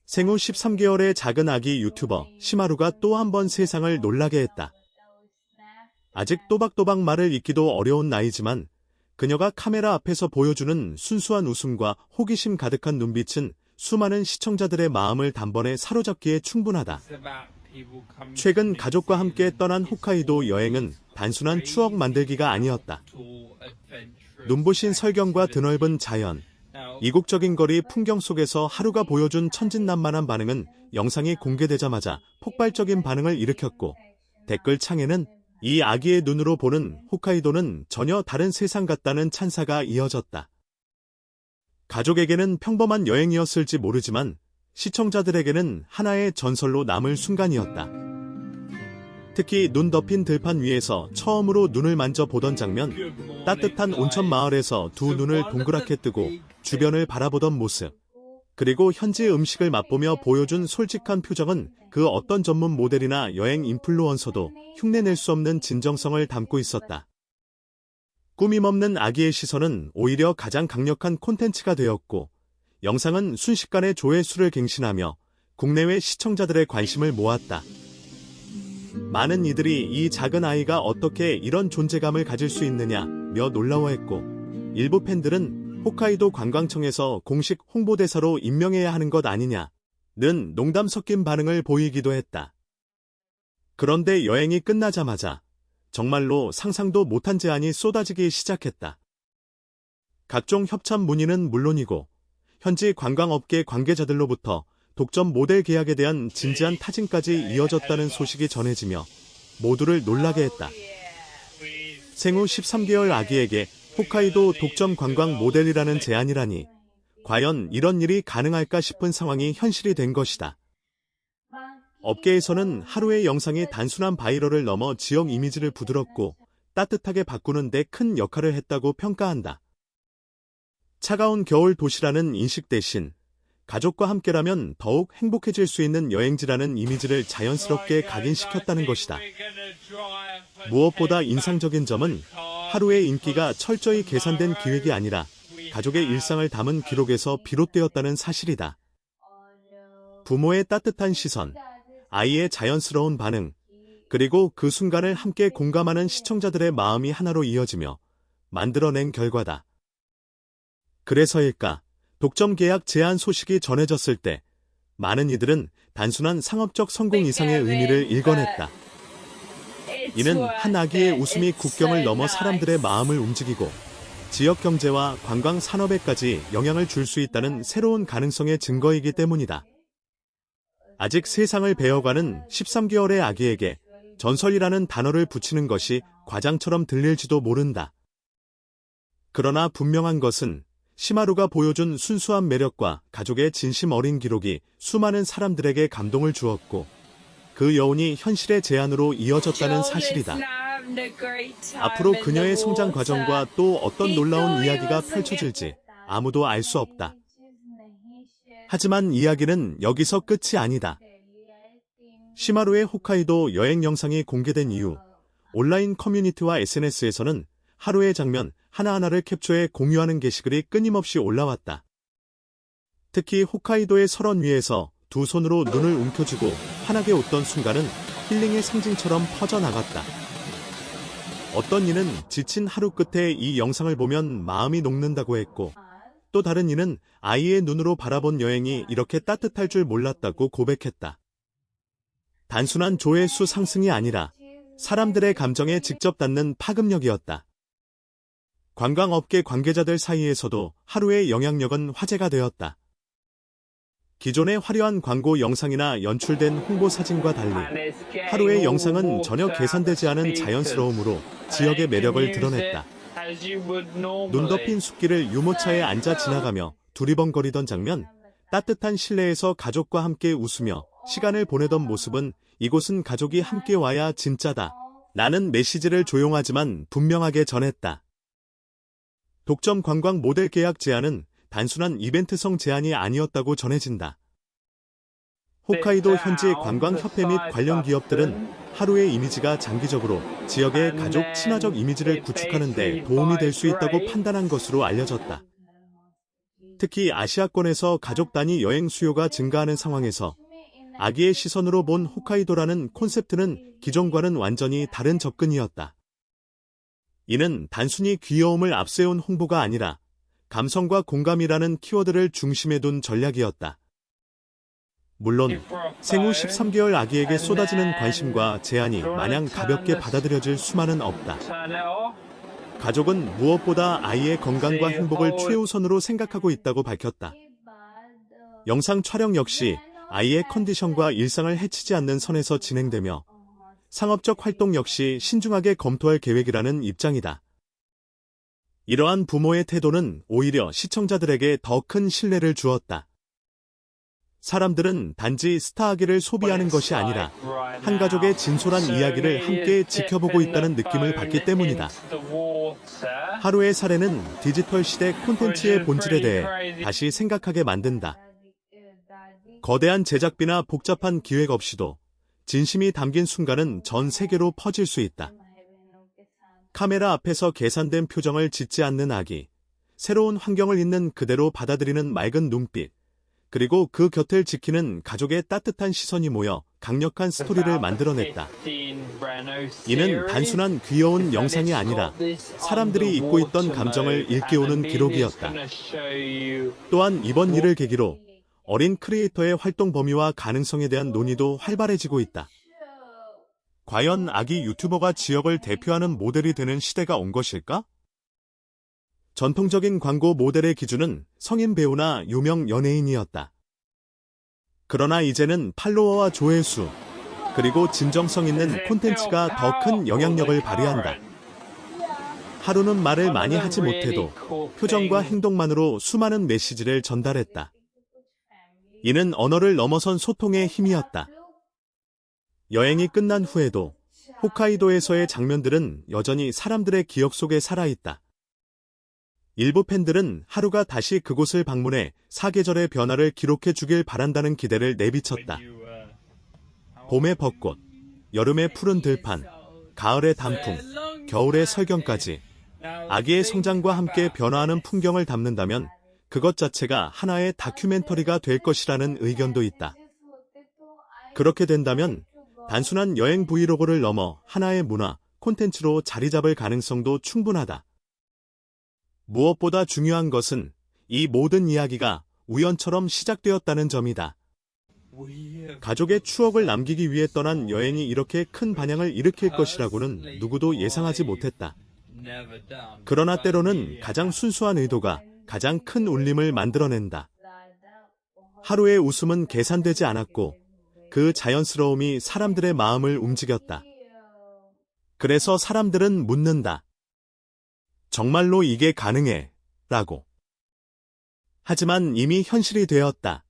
생후 13개월의 작은 아기 유튜버 시마루가 또 한 번 세상을 놀라게 했다. 아직 또박또박 말을 잇기도 어려운 나이지만 그녀가 카메라 앞에서 보여주는 순수한 웃음과 호기심 가득한 눈빛은 수많은 시청자들의 마음을 단번에 사로잡기에 충분하다. 최근 가족과 함께 떠난 홋카이도 여행은 단순한 추억 만들기가 아니었다. 눈부신 설경과 드넓은 자연, 이국적인 거리 풍경 속에서 하루가 보여준 천진난만한 반응은 영상이 공개되자마자 폭발적인 반응을 일으켰고, 댓글창에는 이 아기의 눈으로 보는 홋카이도는 전혀 다른 세상 같다는 찬사가 이어졌다. 가족에게는 평범한 여행이었을지 모르지만 시청자들에게는 하나의 전설로 남을 순간이었다. 특히 눈 덮인 들판 위에서 처음으로 눈을 만져보던 장면, 따뜻한 온천 마을에서 두 눈을 동그랗게 뜨고 주변을 바라보던 모습, 그리고 현지 음식을 맛보며 보여준 솔직한 표정은 그 어떤 전문 모델이나 여행 인플루언서도 흉내낼 수 없는 진정성을 담고 있었다. 꾸밈없는 아기의 시선은 오히려 가장 강력한 콘텐츠가 되었고, 영상은 순식간에 조회수를 갱신하며 국내외 시청자들의 관심을 모았다. 많은 이들이 이 작은 아이가 어떻게 이런 존재감을 가질 수 있느냐며 놀라워했고, 일부 팬들은 홋카이도 관광청에서 공식 홍보대사로 임명해야 하는 것 아니냐는 농담 섞인 반응을 보이기도 했다. 그런데 여행이 끝나자마자 정말로 상상도 못한 제안이 쏟아지기 시작했다. 각종 협찬 문의는 물론이고 현지 관광업계 관계자들로부터 독점 모델 계약에 대한 진지한 타진까지 이어졌다는 소식이 전해지며 모두를 놀라게 했다. 생후 13개월 아기에게 홋카이도 독점 관광 모델이라는 제안이라니, 과연 이런 일이 가능할까 싶은 상황이 현실이 된 것이다. 업계에서는 하루의 영상이 단순한 바이럴을 넘어 지역 이미지를 부드럽고 따뜻하게 바꾸는 데 큰 역할을 했다고 평가한다. 차가운 겨울 도시라는 인식 대신 가족과 함께라면 더욱 행복해질 수 있는 여행지라는 이미지를 자연스럽게 각인시켰다는 것이다. 무엇보다 인상적인 점은 하루의 인기가 철저히 계산된 기획이 아니라 가족의 일상을 담은 기록에서 비롯되었다는 사실이다. 부모의 따뜻한 시선, 아이의 자연스러운 반응, 그리고 그 순간을 함께 공감하는 시청자들의 마음이 하나로 이어지며 만들어낸 결과다. 그래서일까, 독점 계약 제안 소식이 전해졌을 때 많은 이들은 단순한 상업적 성공 이상의 의미를 일궈냈다. 이는 한 아기의 웃음이 국경을 넘어 사람들의 마음을 움직이고 지역 경제와 관광 산업에까지 영향을 줄 수 있다는 새로운 가능성의 증거이기 때문이다. 아직 세상을 배워가는 13개월의 아기에게 전설이라는 단어를 붙이는 것이 과장처럼 들릴지도 모른다. 그러나 분명한 것은 시마루가 보여준 순수한 매력과 가족의 진심 어린 기록이 수많은 사람들에게 감동을 주었고, 그 여운이 현실의 제안으로 이어졌다는 사실이다. 앞으로 그녀의 성장 과정과 또 어떤 놀라운 이야기가 펼쳐질지 아무도 알 수 없다. 하지만 이야기는 여기서 끝이 아니다. 시마루의 홋카이도 여행 영상이 공개된 이후 온라인 커뮤니티와 SNS에서는 하루의 장면 하나하나를 캡처해 공유하는 게시글이 끊임없이 올라왔다. 특히 홋카이도의 설원 위에서 두 손으로 눈을 움켜쥐고 환하게 웃던 순간은 힐링의 상징처럼 퍼져나갔다. 어떤 이는 지친 하루 끝에 이 영상을 보면 마음이 녹는다고 했고, 또 다른 이는 아이의 눈으로 바라본 여행이 이렇게 따뜻할 줄 몰랐다고 고백했다. 단순한 조회수 상승이 아니라 사람들의 감정에 직접 닿는 파급력이었다. 관광업계 관계자들 사이에서도 하루의 영향력은 화제가 되었다. 기존의 화려한 광고 영상이나 연출된 홍보 사진과 달리 하루의 영상은 전혀 계산되지 않은 자연스러움으로 지역의 매력을 드러냈다. 눈 덮인 숲길을 유모차에 앉아 지나가며 두리번거리던 장면, 따뜻한 실내에서 가족과 함께 웃으며 시간을 보내던 모습은 이곳은 가족이 함께 와야 진짜다 라는 메시지를 조용하지만 분명하게 전했다. 독점 관광 모델 계약 제안은 단순한 이벤트성 제안이 아니었다고 전해진다. 홋카이도 현지 관광협회 및 관련 기업들은 하루의 이미지가 장기적으로 지역의 가족 친화적 이미지를 구축하는 데 도움이 될 수 있다고 판단한 것으로 알려졌다. 특히 아시아권에서 가족 단위 여행 수요가 증가하는 상황에서 아기의 시선으로 본 홋카이도라는 콘셉트는 기존과는 완전히 다른 접근이었다. 이는 단순히 귀여움을 앞세운 홍보가 아니라 감성과 공감이라는 키워드를 중심에 둔 전략이었다. 물론 생후 13개월 아기에게 쏟아지는 관심과 제안이 마냥 가볍게 받아들여질 수만은 없다. 가족은 무엇보다 아이의 건강과 행복을 최우선으로 생각하고 있다고 밝혔다. 영상 촬영 역시 아이의 컨디션과 일상을 해치지 않는 선에서 진행되며 상업적 활동 역시 신중하게 검토할 계획이라는 입장이다. 이러한 부모의 태도는 오히려 시청자들에게 더 큰 신뢰를 주었다. 사람들은 단지 스타아기를 소비하는 것이 아니라 한 가족의 진솔한 이야기를 함께 지켜보고 있다는 느낌을 받기 때문이다. 하루의 사례는 디지털 시대 콘텐츠의 본질에 대해 다시 생각하게 만든다. 거대한 제작비나 복잡한 기획 없이도 진심이 담긴 순간은 전 세계로 퍼질 수 있다. 카메라 앞에서 계산된 표정을 짓지 않는 아기, 새로운 환경을 있는 그대로 받아들이는 맑은 눈빛, 그리고 그 곁을 지키는 가족의 따뜻한 시선이 모여 강력한 스토리를 만들어냈다. 이는 단순한 귀여운 영상이 아니라 사람들이 잊고 있던 감정을 일깨우는 기록이었다. 또한 이번 일을 계기로 어린 크리에이터의 활동 범위와 가능성에 대한 논의도 활발해지고 있다. 과연 아기 유튜버가 지역을 대표하는 모델이 되는 시대가 온 것일까? 전통적인 광고 모델의 기준은 성인 배우나 유명 연예인이었다. 그러나 이제는 팔로워와 조회수, 그리고 진정성 있는 콘텐츠가 더 큰 영향력을 발휘한다. 하루는 말을 많이 하지 못해도 표정과 행동만으로 수많은 메시지를 전달했다. 이는 언어를 넘어선 소통의 힘이었다. 여행이 끝난 후에도 홋카이도에서의 장면들은 여전히 사람들의 기억 속에 살아있다. 일부 팬들은 하루가 다시 그곳을 방문해 사계절의 변화를 기록해 주길 바란다는 기대를 내비쳤다. 봄의 벚꽃, 여름의 푸른 들판, 가을의 단풍, 겨울의 설경까지 아기의 성장과 함께 변화하는 풍경을 담는다면 그것 자체가 하나의 다큐멘터리가 될 것이라는 의견도 있다. 그렇게 된다면 단순한 여행 브이로그를 넘어 하나의 문화, 콘텐츠로 자리 잡을 가능성도 충분하다. 무엇보다 중요한 것은 이 모든 이야기가 우연처럼 시작되었다는 점이다. 가족의 추억을 남기기 위해 떠난 여행이 이렇게 큰 반향을 일으킬 것이라고는 누구도 예상하지 못했다. 그러나 때로는 가장 순수한 의도가 가장 큰 울림을 만들어낸다. 하루의 웃음은 계산되지 않았고 그 자연스러움이 사람들의 마음을 움직였다. 그래서 사람들은 묻는다. 정말로 이게 가능해? 라고. 하지만 이미 현실이 되었다.